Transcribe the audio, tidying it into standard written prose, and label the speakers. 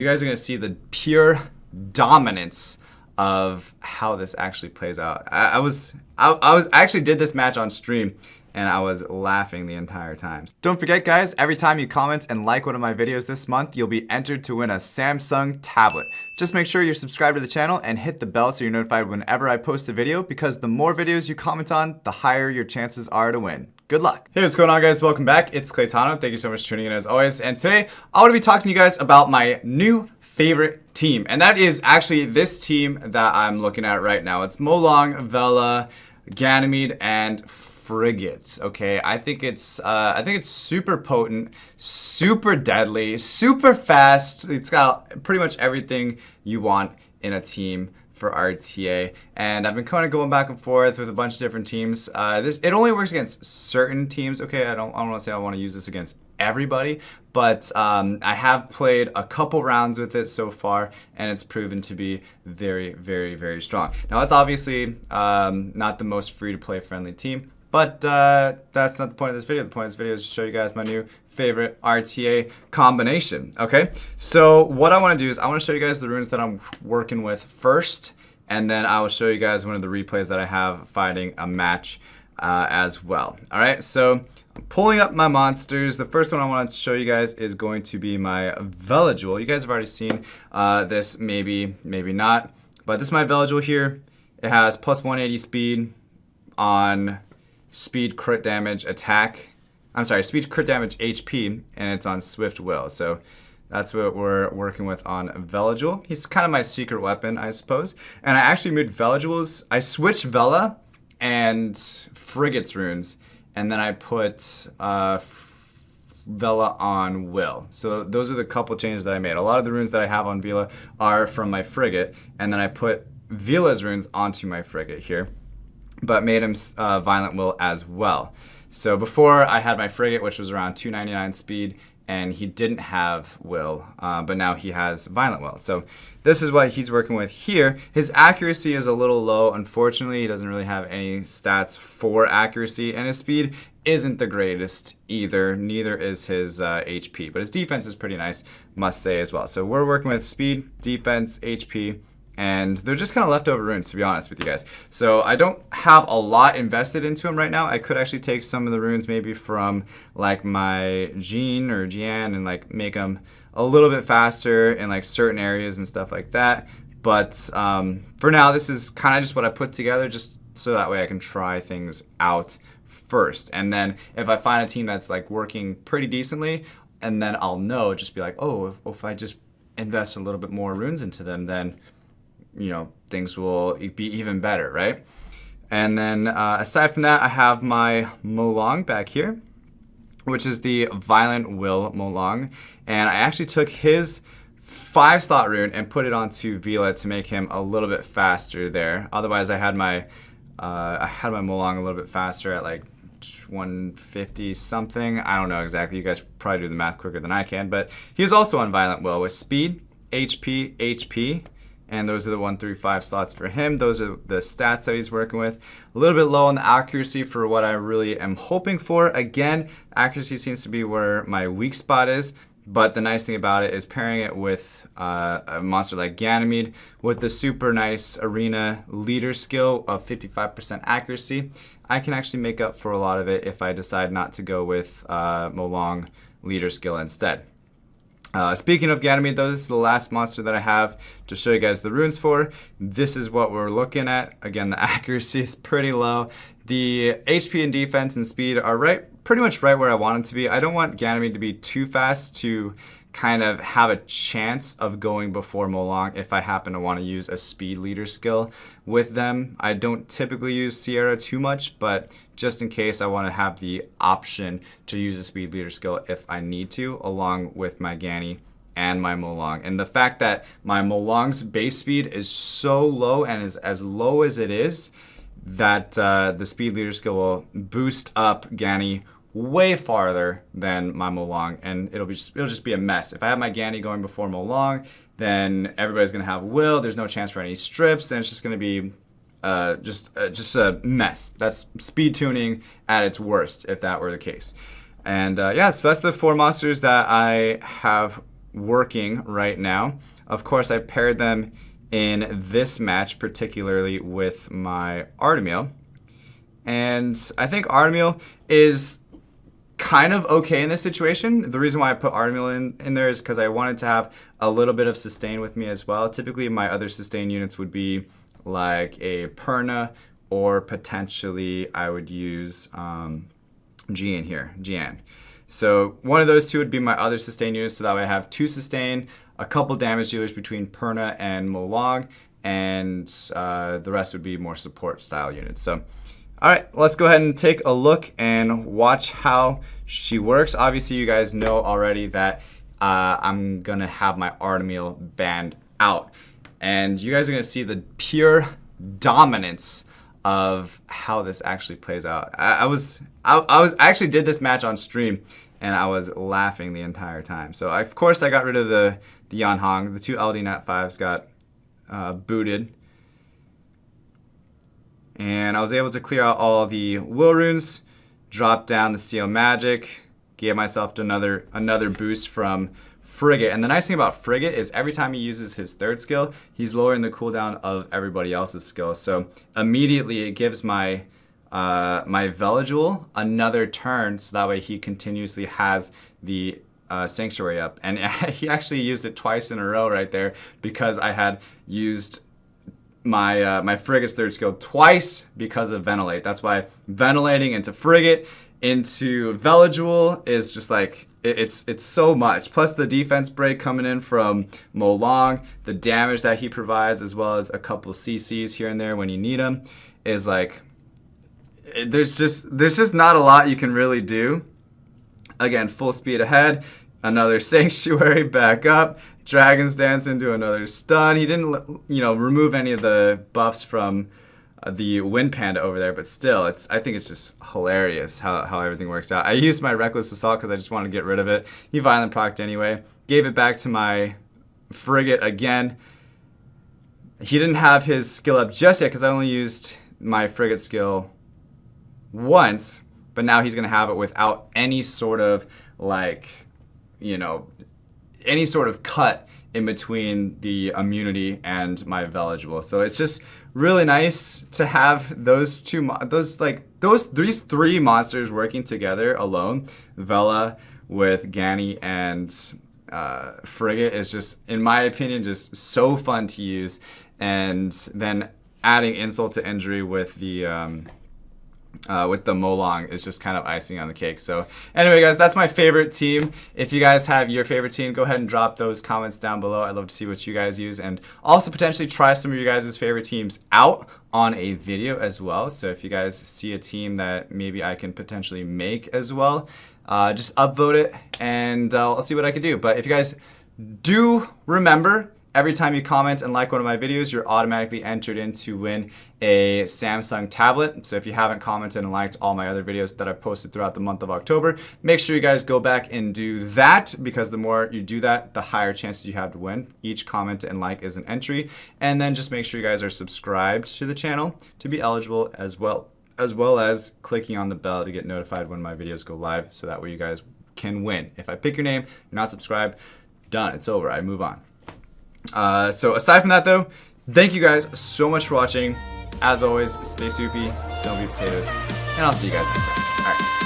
Speaker 1: You guys are going to see the pure dominance of how this actually plays out. I actually did this match on stream and I was laughing the entire time. Don't forget guys, every time you comment and like one of my videos this month, you'll be entered to win a Samsung tablet. Just make sure you're subscribed to the channel and hit the bell so you're notified whenever I post a video, because the more videos you comment on, the higher your chances are to win. Good luck. Hey, what's going on guys? Welcome back. It's Claytano. Thank you so much for tuning in as always. And today I want to be talking to you guys about my new favorite team. And that is actually this team that I'm looking at right now. It's Molong, Vela, Ganymede, and Frigates. Okay, I think it's super potent, super deadly, super fast. It's got pretty much everything you want in a team for RTA, and I've been kind of going back and forth with a bunch of different teams. It only works against certain teams. Okay, I don't want to say I want to use this against everybody, but I have played a couple rounds with it so far, and it's proven to be very, very, very strong. Now, it's obviously not the most free-to-play friendly team, but that's not the point of this video. The point of this video is to show you guys my new favorite RTA combination. Okay, so what I want to do is I want to show you guys the runes that I'm working with first, and then I will show you guys one of the replays that I have fighting a match as well. All right, so I'm pulling up my monsters. The first one I want to show you guys is going to be my Vela Jewel. You guys have already seen this, maybe not, but this is my Vela Jewel here. It has plus 180 speed on speed, crit damage, attack. I'm sorry, speed, crit damage, HP, and it's on Swift Will. So that's what we're working with on Vela Jewel. He's kind of my secret weapon, I suppose. And I actually moved Vela Jewels. I switched Vela and Frigates runes, and then I put Vela on Will. So those are the couple changes that I made. A lot of the runes that I have on Vela are from my Frigate, and then I put Vela's runes onto my Frigate here, but made him Violent Will as well. So before I had my Frigate, which was around 299 speed, and he didn't have Will, but now he has Violent Will. So this is what he's working with here. His accuracy is a little low, unfortunately. He doesn't really have any stats for accuracy, and his speed isn't the greatest either. Neither is his HP, but his defense is pretty nice, must say as well. So we're working with speed, defense, HP, and they're just kind of leftover runes, to be honest with you guys. So I don't have a lot invested into them right now. I could actually take some of the runes maybe from like my Jean or Jian and like make them a little bit faster in like certain areas and stuff like that. But for now, this is kind of just what I put together just so that way I can try things out first. And then if I find a team that's like working pretty decently, and then I'll know, just be like, oh, if I just invest a little bit more runes into them, then you know, things will be even better, right? And then aside from that, I have my Molong back here, which is the Violent Will Molong. And I actually took his 5-slot rune and put it onto Vela to make him a little bit faster there. Otherwise, I had my Molong a little bit faster at like 150 something. I don't know exactly. You guys probably do the math quicker than I can. But he was also on Violent Will with speed, HP, HP. And those are the 1 through 5 slots for him. Those are the stats that he's working with. A little bit low on the accuracy for what I really am hoping for. Again, accuracy seems to be where my weak spot is. But the nice thing about it is pairing it with a monster like Ganymede with the super nice arena leader skill of 55% accuracy. I can actually make up for a lot of it if I decide not to go with Molong leader skill instead. Speaking of Ganymede though, this is the last monster that I have to show you guys the runes for. This is what we're looking at. Again, the accuracy is pretty low. The HP and defense and speed are pretty much right where I want them to be. I don't want Ganymede to be too fast to kind of have a chance of going before Molong if I happen to want to use a speed leader skill with them. I don't typically use Sierra too much, but just in case I want to have the option to use a speed leader skill if I need to, along with my Ganny and my Molong. And the fact that my Molong's base speed is so low and is as low as it is, that the speed leader skill will boost up Ganny way farther than my Molong, and it'll just be a mess. If I have my Ganny going before Molong, then everybody's gonna have Will. There's no chance for any strips, and it's just gonna be just a mess. That's speed tuning at its worst, if that were the case. And yeah, so that's the 4 monsters that I have working right now. Of course, I paired them in this match, particularly with my Artemil. And I think Artemil is kind of okay in this situation. The reason why I put Artemil in there is because I wanted to have a little bit of sustain with me as well. Typically, my other sustain units would be like a Perna, or potentially I would use Gian here, Gian. So one of those two would be my other sustain units, so that way I have 2 sustain, a couple damage dealers between Perna and Molong, and the rest would be more support style units. So, all right, let's go ahead and take a look and watch how she works. Obviously, you guys know already that I'm gonna have my Artemil banned out, and you guys are gonna see the pure dominance of how this actually plays out. I actually did this match on stream, and I was laughing the entire time. So of course I got rid of the Yanhong. The 2 LD Nat 5s got booted, and I was able to clear out all the will runes, drop down the Seal Magic, gave myself another boost from Frigate. And the nice thing about Frigate is every time he uses his 3rd skill, he's lowering the cooldown of everybody else's skill. So immediately it gives my my Veligil another turn, so that way he continuously has the Sanctuary up. And he actually used it twice in a row right there, because I had used my my Frigate's 3rd skill twice because of Ventilate. That's why ventilating into Frigate into Veligil is just like, it's so much. Plus the defense break coming in from Molong, the damage that he provides, as well as a couple CCs here and there when you need them, is like, there's just not a lot you can really do. Again, full speed ahead, another Sanctuary back up, Dragon's Dance into another stun. He didn't, remove any of the buffs from the Wind Panda over there, but still, I think it's just hilarious how everything works out. I used my Reckless Assault because I just wanted to get rid of it. He Violent procced anyway. Gave it back to my Frigate again. He didn't have his skill up just yet because I only used my Frigate skill once, but now he's going to have it without any sort of, any sort of cut in between the immunity and my Veligil. So it's just really nice to have these 3 monsters working together alone. Vela with Gani and Frigate is just, in my opinion, just so fun to use. And then adding insult to injury with the Molong is just kind of icing on the cake. So anyway, guys, that's my favorite team. If you guys have your favorite team, go ahead and drop those comments down below. I'd love to see what you guys use, and also potentially try some of you guys' favorite teams out on a video as well. So if you guys see a team that maybe I can potentially make as well, just upvote it, and I'll see what I can do. But if you guys do remember, every time you comment and like one of my videos, you're automatically entered in to win a Samsung tablet. So if you haven't commented and liked all my other videos that I've posted throughout the month of October, make sure you guys go back and do that, because the more you do that, the higher chances you have to win. Each comment and like is an entry. And then just make sure you guys are subscribed to the channel to be eligible, as well as clicking on the bell to get notified when my videos go live, so that way you guys can win. If I pick your name, you're not subscribed, done, it's over, I move on. So aside from that though, thank you guys so much for watching. As always, stay soupy, don't be potatoes, and I'll see you guys next time. All right.